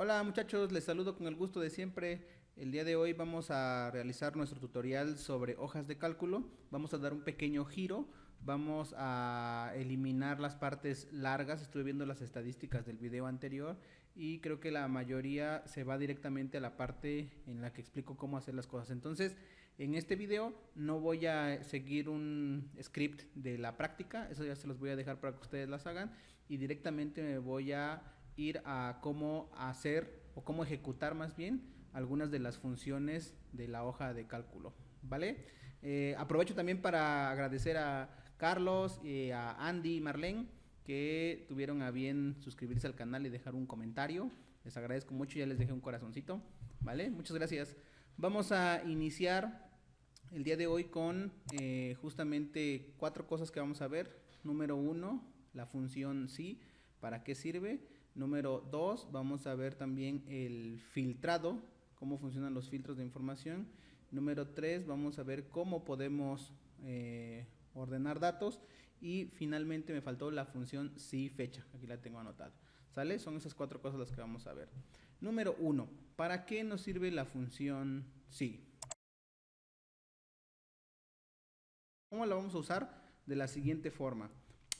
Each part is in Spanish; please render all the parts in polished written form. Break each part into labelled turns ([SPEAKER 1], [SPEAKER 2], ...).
[SPEAKER 1] Hola muchachos, les saludo con el gusto de siempre. El día de hoy vamos a realizar nuestro tutorial sobre hojas de cálculo. Vamos a dar un pequeño giro. Vamos a eliminar las partes largas. Estuve viendo las estadísticas del video anterior y creo que la mayoría se va directamente a la parte en la que explico cómo hacer las cosas. Entonces, en este video no voy a seguir un script de la práctica. Eso ya se los voy a dejar para que ustedes las hagan y directamente me voy a ir a cómo hacer o cómo ejecutar más bien algunas de las funciones de la hoja de cálculo, ¿vale? Aprovecho también para agradecer a Carlos, a Andy y Marlene que tuvieron a bien suscribirse al canal y dejar un comentario. Les agradezco mucho, ya les dejé un corazoncito, ¿vale? Muchas gracias. Vamos a iniciar el día de hoy con justamente cuatro cosas que vamos a ver. Número uno, la función sí, ¿para qué sirve? Número 2, vamos a ver también el filtrado, cómo funcionan los filtros de información. Número 3, vamos a ver cómo podemos ordenar datos. Y finalmente me faltó la función sí fecha, aquí la tengo anotada. ¿Sale? Son esas cuatro cosas las que vamos a ver. Número 1, ¿para qué nos sirve la función sí? ¿Cómo la vamos a usar? De la siguiente forma.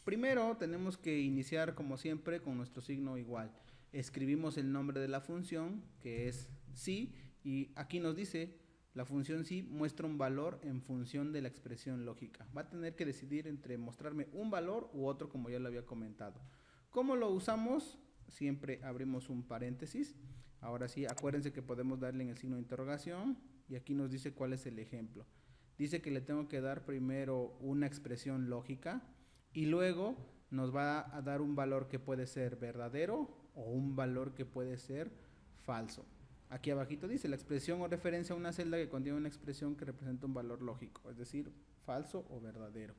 [SPEAKER 1] Primero tenemos que iniciar como siempre con nuestro signo igual. Escribimos el nombre de la función, que es sí, y aquí nos dice, la función sí muestra un valor en función de la expresión lógica. Va a tener que decidir entre mostrarme un valor u otro, como ya lo había comentado. ¿Cómo lo usamos? Siempre abrimos un paréntesis. Ahora sí, acuérdense que podemos darle en el signo de interrogación y aquí nos dice cuál es el ejemplo. Dice que le tengo que dar primero una expresión lógica y luego nos va a dar un valor que puede ser verdadero o un valor que puede ser falso. Aquí abajito dice la expresión o referencia a una celda que contiene una expresión que representa un valor lógico, es decir, falso o verdadero.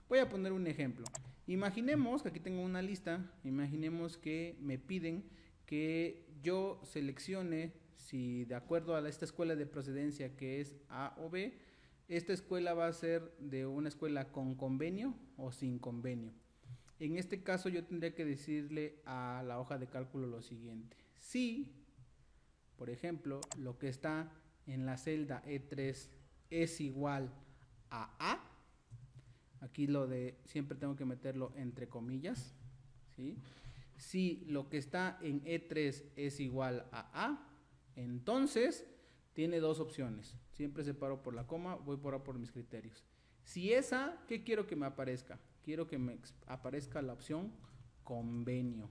[SPEAKER 1] Voy a poner un ejemplo. Imaginemos que aquí tengo una lista, imaginemos que me piden que yo seleccione si de acuerdo a esta escuela de procedencia que es A o B, esta escuela va a ser de una escuela con convenio o sin convenio. En este caso yo tendría que decirle a la hoja de cálculo lo siguiente. Si, por ejemplo, lo que está en la celda E3 es igual a A, aquí lo de siempre tengo que meterlo entre comillas, ¿sí? Si lo que está en E3 es igual a, entonces tiene dos opciones. Siempre separo por la coma, voy por mis criterios. Si es A, ¿qué quiero que me aparezca? Quiero que me aparezca la opción convenio.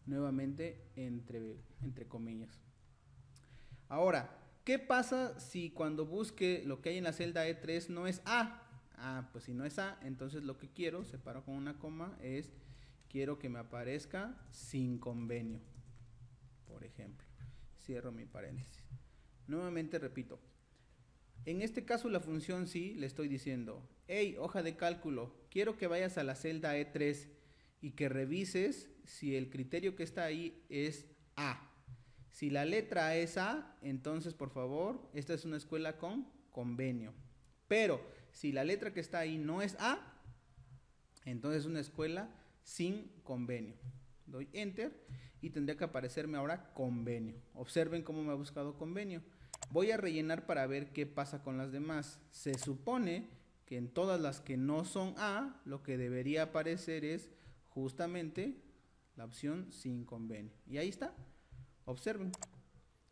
[SPEAKER 1] Nuevamente entre comillas. Ahora, ¿qué pasa si cuando busque lo que hay en la celda E3 no es A? Ah, pues si no es A, entonces lo que quiero, separo con una coma, es quiero que me aparezca sin convenio, por ejemplo. Cierro mi paréntesis. Nuevamente repito. En este caso la función sí le estoy diciendo, hey, hoja de cálculo, quiero que vayas a la celda E3 y que revises si el criterio que está ahí es A. Si la letra es A, entonces por favor, esta es una escuela con convenio. Pero si la letra que está ahí no es A, entonces es una escuela sin convenio. Doy enter y tendría que aparecerme ahora convenio. Observen cómo me ha buscado convenio. Voy a rellenar para ver qué pasa con las demás. Se supone que en todas las que no son A, lo que debería aparecer es justamente la opción sin convenio. Y ahí está. Observen.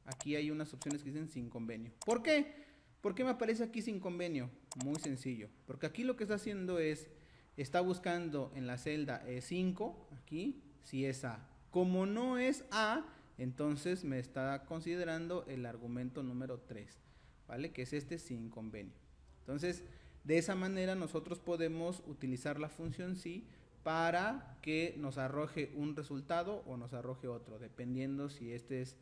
[SPEAKER 1] Aquí hay unas opciones que dicen sin convenio. ¿Por qué? ¿Por qué me aparece aquí sin convenio? Muy sencillo. Porque aquí lo que está haciendo es, está buscando en la celda E5, aquí, si es A. Como no es A, entonces me está considerando el argumento número 3, ¿vale? Que es este sin convenio. Entonces, de esa manera nosotros podemos utilizar la función sí para que nos arroje un resultado o nos arroje otro, dependiendo si este es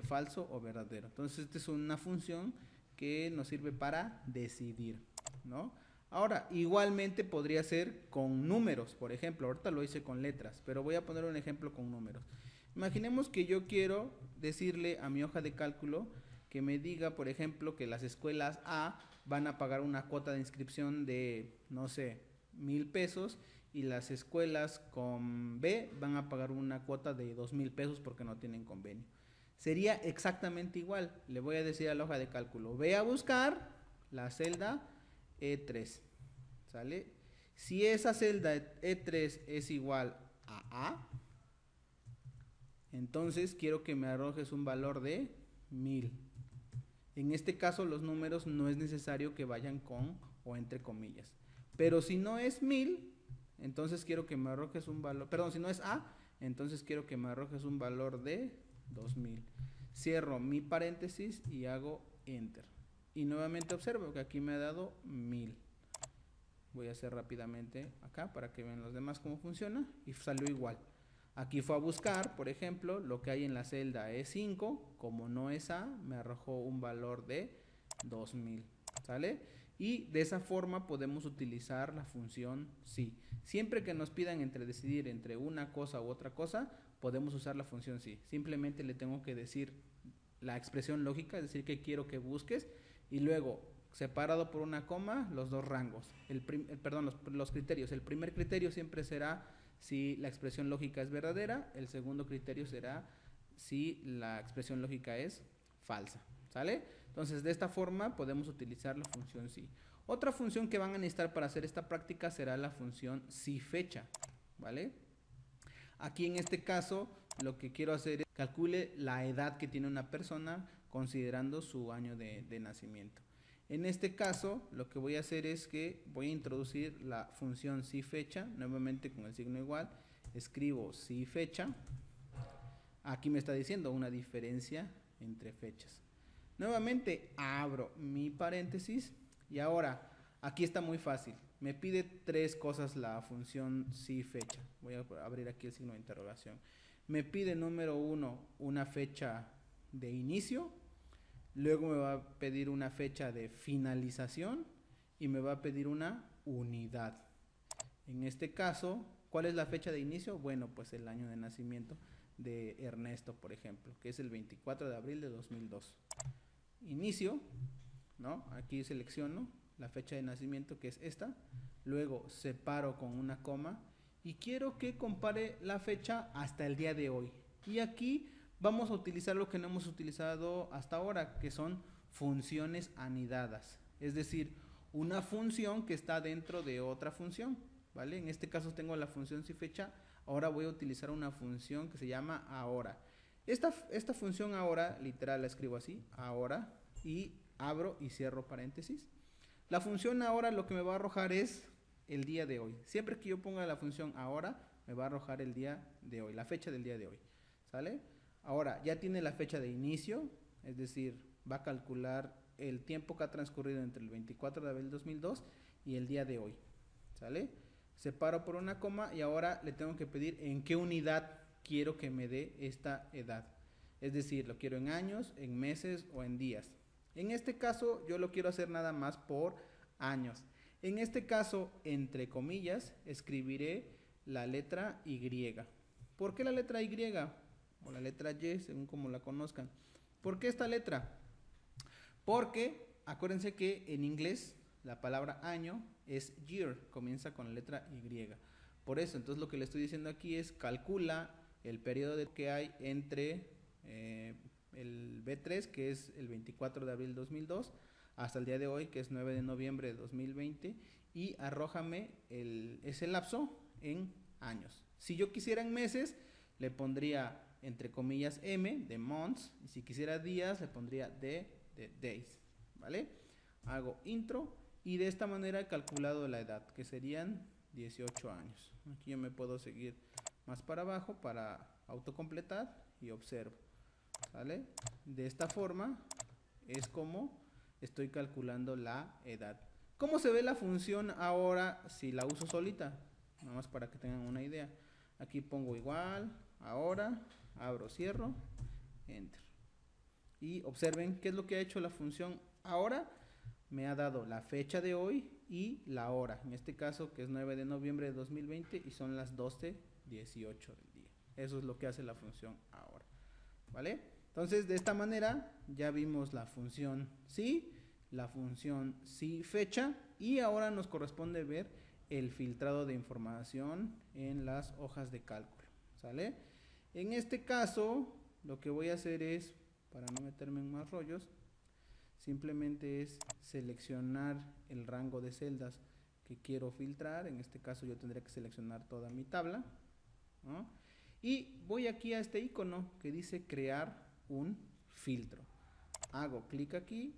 [SPEAKER 1] falso o verdadero. Entonces, esta es una función que nos sirve para decidir, ¿no? Ahora, igualmente podría ser con números, por ejemplo, ahorita lo hice con letras, pero voy a poner un ejemplo con números. Imaginemos que yo quiero decirle a mi hoja de cálculo que me diga, por ejemplo, que las escuelas A van a pagar una cuota de inscripción de, no sé, 1000 pesos y las escuelas con B van a pagar una cuota de 2,000 pesos porque no tienen convenio. Sería exactamente igual. Le voy a decir a la hoja de cálculo, ve a buscar la celda E3, ¿sale? Si esa celda E3 es igual a A, entonces quiero que me arrojes un valor de 1000. En este caso los números no es necesario que vayan con o entre comillas. Pero si no es 1000, entonces quiero que me arrojes un valor, perdón, si no es A, entonces quiero que me arrojes un valor de 2000. Cierro mi paréntesis y hago enter. Y nuevamente observo que aquí me ha dado 1000. Voy a hacer rápidamente acá para que vean los demás cómo funciona y salió igual. Aquí fue a buscar, por ejemplo, lo que hay en la celda E5, como no es A, me arrojó un valor de 2000, ¿sale? Y de esa forma podemos utilizar la función sí. Siempre que nos pidan decidir entre una cosa u otra cosa, podemos usar la función sí. Simplemente le tengo que decir la expresión lógica, es decir, que quiero que busques, y luego, separado por una coma, los dos rangos, los criterios. El primer criterio siempre será si la expresión lógica es verdadera, el segundo criterio será si la expresión lógica es falsa, ¿sale? Entonces de esta forma podemos utilizar la función sí. Otra función que van a necesitar para hacer esta práctica será la función sí fecha, ¿vale? Aquí en este caso lo que quiero hacer es calcule la edad que tiene una persona considerando su año de nacimiento. En este caso, lo que voy a hacer es que voy a introducir la función si fecha, nuevamente con el signo igual, escribo si fecha, aquí me está diciendo una diferencia entre fechas. Nuevamente abro mi paréntesis y ahora, aquí está muy fácil, me pide tres cosas la función si fecha, voy a abrir aquí el signo de interrogación. Me pide número 1 una fecha de inicio, luego me va a pedir una fecha de finalización y me va a pedir una unidad. En este caso, ¿cuál es la fecha de inicio? Bueno, pues el año de nacimiento de Ernesto, por ejemplo, que es el 24 de abril de 2002. Inicio, ¿no? Aquí selecciono la fecha de nacimiento, que es esta. Luego separo con una coma y quiero que compare la fecha hasta el día de hoy. Y aquí vamos a utilizar lo que no hemos utilizado hasta ahora, que son funciones anidadas. Es decir, una función que está dentro de otra función, ¿vale? En este caso tengo la función si fecha, ahora voy a utilizar una función que se llama ahora. Esta función ahora, literal la escribo así, ahora, y abro y cierro paréntesis. La función ahora lo que me va a arrojar es el día de hoy. Siempre que yo ponga la función ahora, me va a arrojar el día de hoy, la fecha del día de hoy, ¿sale? Ahora, ya tiene la fecha de inicio, es decir, va a calcular el tiempo que ha transcurrido entre el 24 de abril de 2002 y el día de hoy, ¿sale? Separo por una coma y ahora le tengo que pedir en qué unidad quiero que me dé esta edad. Es decir, lo quiero en años, en meses o en días. En este caso, yo lo quiero hacer nada más por años. En este caso, entre comillas, escribiré la letra Y. ¿Por qué la letra Y? O la letra Y, según como la conozcan. ¿Por qué esta letra? Porque acuérdense que en inglés la palabra año es year, comienza con la letra Y. Por eso, entonces lo que le estoy diciendo aquí es calcula el periodo que hay entre el B3, que es el 24 de abril de 2002, hasta el día de hoy, que es 9 de noviembre de 2020, y arrójame ese lapso en años. Si yo quisiera en meses, le pondría entre comillas M de months, y si quisiera días le pondría D de days, ¿vale? Hago intro y de esta manera he calculado la edad, que serían 18 años. Aquí yo me puedo seguir más para abajo para autocompletar y observo, ¿vale? De esta forma es como estoy calculando la edad. ¿Cómo se ve la función ahora si la uso solita? Nada más para que tengan una idea. Aquí pongo igual, ahora, abro, cierro, enter. Y observen qué es lo que ha hecho la función ahora. Me ha dado la fecha de hoy y la hora. En este caso, que es 9 de noviembre de 2020 y son las 12:18 del día. Eso es lo que hace la función ahora, ¿vale? Entonces, de esta manera ya vimos la función sí, la función sí fecha y ahora nos corresponde ver el filtrado de información en las hojas de cálculo, ¿sale? En este caso, lo que voy a hacer es, para no meterme en más rollos, simplemente es seleccionar el rango de celdas que quiero filtrar. En este caso yo tendría que seleccionar toda mi tabla, ¿no? Y voy aquí a este icono que dice crear un filtro. Hago clic aquí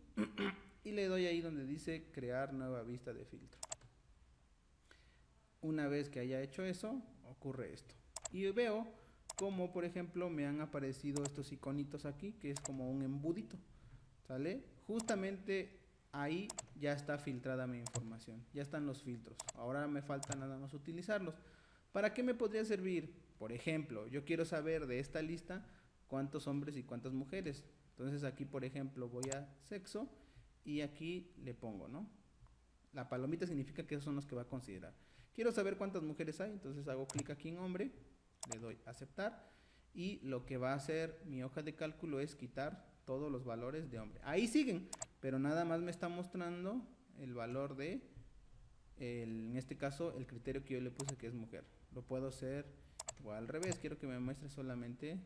[SPEAKER 1] y le doy ahí donde dice crear nueva vista de filtro. Una vez que haya hecho eso, ocurre esto. Y veo como, por ejemplo, me han aparecido estos iconitos aquí, que es como un embudito, ¿sale? Justamente ahí ya está filtrada mi información, ya están los filtros. Ahora me falta nada más utilizarlos. ¿Para qué me podría servir? Por ejemplo, yo quiero saber de esta lista cuántos hombres y cuántas mujeres. Entonces aquí, por ejemplo, voy a sexo y aquí le pongo, ¿no? La palomita significa que esos son los que va a considerar. Quiero saber cuántas mujeres hay, entonces hago clic aquí en hombre, le doy a aceptar y lo que va a hacer mi hoja de cálculo es quitar todos los valores de hombre. Ahí siguen, pero nada más me está mostrando el valor de, en este caso, el criterio que yo le puse que es mujer. Lo puedo hacer igual al revés, quiero que me muestre solamente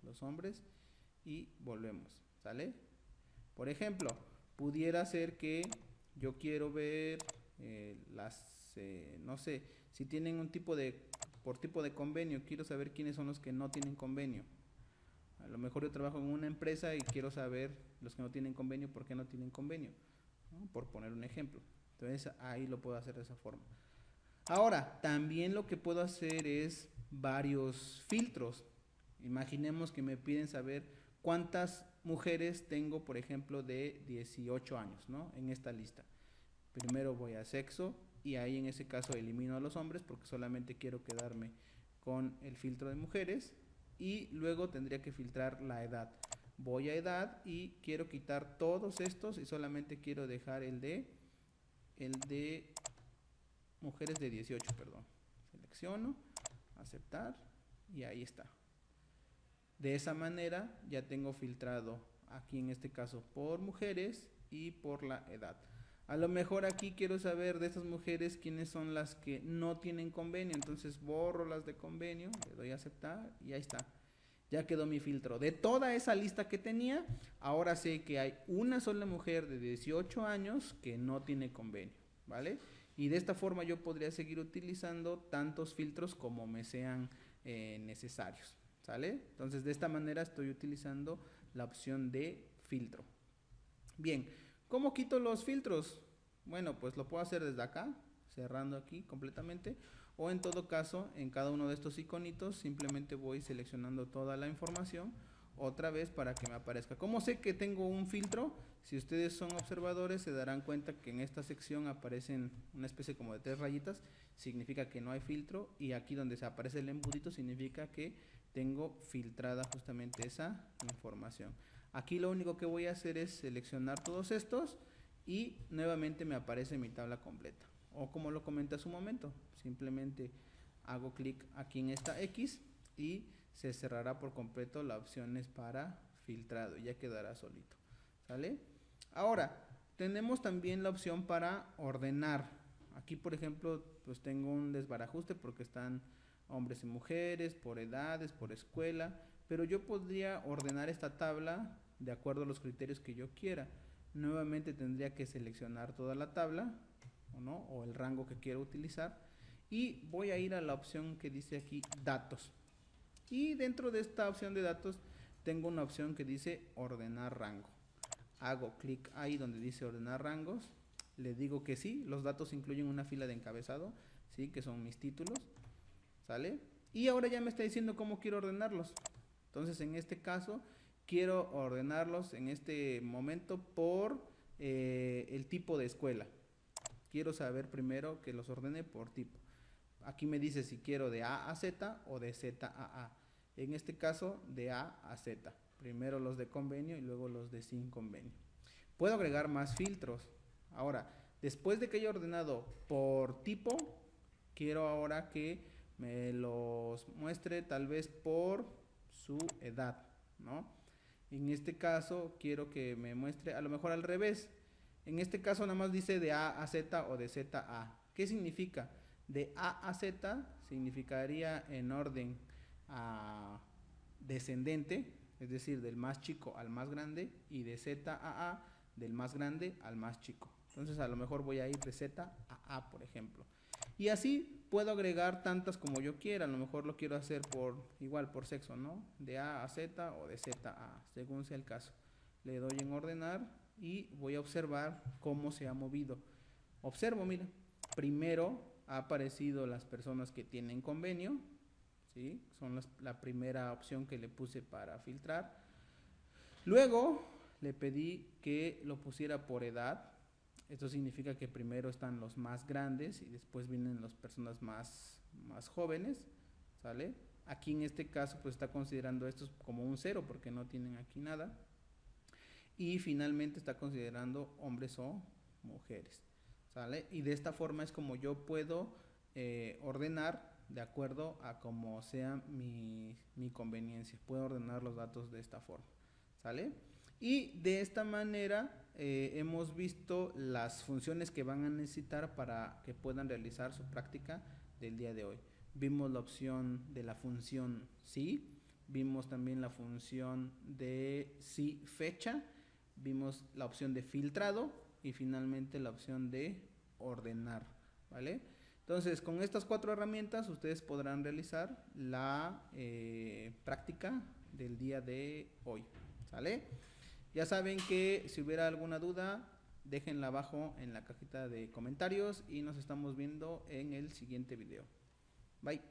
[SPEAKER 1] los hombres y volvemos, ¿sale? Por ejemplo, pudiera ser que yo quiero ver no sé, si tienen un tipo de, por tipo de convenio, quiero saber quiénes son los que no tienen convenio. A lo mejor yo trabajo en una empresa y quiero saber los que no tienen convenio, por qué no tienen convenio, ¿no? Por poner un ejemplo. Entonces ahí lo puedo hacer de esa forma. Ahora, también lo que puedo hacer es varios filtros. Imaginemos que me piden saber cuántas mujeres tengo, por ejemplo, de 18 años, ¿no? En esta lista. Primero voy a sexo y ahí en ese caso elimino a los hombres porque solamente quiero quedarme con el filtro de mujeres y luego tendría que filtrar la edad. Voy a edad y quiero quitar todos estos y solamente quiero dejar el de mujeres de 18, perdón. Selecciono, aceptar y ahí está. De esa manera ya tengo filtrado aquí en este caso por mujeres y por la edad. A lo mejor aquí quiero saber de estas mujeres quiénes son las que no tienen convenio, entonces borro las de convenio, le doy a aceptar y ahí está. Ya quedó mi filtro. De toda esa lista que tenía, ahora sé que hay una sola mujer de 18 años que no tiene convenio, ¿vale? Y de esta forma yo podría seguir utilizando tantos filtros como me sean necesarios, ¿sale? Entonces de esta manera estoy utilizando la opción de filtro. Bien, ¿cómo quito los filtros? Bueno, pues lo puedo hacer desde acá, cerrando aquí completamente, o en todo caso, en cada uno de estos iconitos, simplemente voy seleccionando toda la información otra vez para que me aparezca. ¿Cómo sé que tengo un filtro? Si ustedes son observadores se darán cuenta que en esta sección aparecen una especie como de 3 rayitas, significa que no hay filtro, y aquí donde se aparece el embudito significa que tengo filtrada justamente esa información. Aquí lo único que voy a hacer es seleccionar todos estos y nuevamente me aparece mi tabla completa. O como lo comenté hace un momento, simplemente hago clic aquí en esta X y se cerrará por completo la opciones para filtrado y ya quedará solito, ¿sale? Ahora, tenemos también la opción para ordenar. Aquí, por ejemplo, pues tengo un desbarajuste porque están hombres y mujeres, por edades, por escuela, pero yo podría ordenar esta tabla de acuerdo a los criterios que yo quiera. Nuevamente tendría que seleccionar toda la tabla, ¿no? O el rango que quiero utilizar, y voy a ir a la opción que dice aquí datos. Y dentro de esta opción de datos tengo una opción que dice ordenar rango. Hago clic ahí donde dice ordenar rangos, le digo que sí, los datos incluyen una fila de encabezado, sí, que son mis títulos, ¿sale? Y ahora ya me está diciendo cómo quiero ordenarlos. Entonces en este caso quiero ordenarlos en este momento por el tipo de escuela. Quiero saber primero que los ordene por tipo. Aquí me dice si quiero de A a Z o de Z a A. En este caso de A a Z. Primero los de convenio y luego los de sin convenio. Puedo agregar más filtros. Ahora, después de que haya ordenado por tipo, quiero ahora que me los muestre tal vez por su edad, ¿no? En este caso quiero que me muestre a lo mejor al revés. En este caso nada más dice de A a Z o de Z a A. ¿Qué significa? De A a Z significaría en orden descendente, es decir, del más chico al más grande, y de Z a A, del más grande al más chico. Entonces a lo mejor voy a ir de Z a A, por ejemplo. Y así puedo agregar tantas como yo quiera. A lo mejor lo quiero hacer igual por sexo, ¿no? De A a Z o de Z a A, según sea el caso. Le doy en ordenar y voy a observar cómo se ha movido. Observo, mira, primero ha aparecido las personas que tienen convenio, ¿sí? Son la primera opción que le puse para filtrar. Luego le pedí que lo pusiera por edad. Esto significa que primero están los más grandes y después vienen las personas más jóvenes, ¿sale? Aquí en este caso pues está considerando estos como un 0 porque no tienen aquí nada. Y finalmente está considerando hombres o mujeres, ¿sale? Y de esta forma es como yo puedo ordenar de acuerdo a como sea mi conveniencia. Puedo ordenar los datos de esta forma, ¿sale? Y de esta manera hemos visto las funciones que van a necesitar para que puedan realizar su práctica del día de hoy. Vimos la opción de la función sí, vimos también la función de sí fecha, vimos la opción de filtrado y finalmente la opción de ordenar, ¿vale? Entonces, con estas 4 herramientas ustedes podrán realizar la práctica del día de hoy, ¿sale? Ya saben que si hubiera alguna duda, déjenla abajo en la cajita de comentarios y nos estamos viendo en el siguiente video. Bye.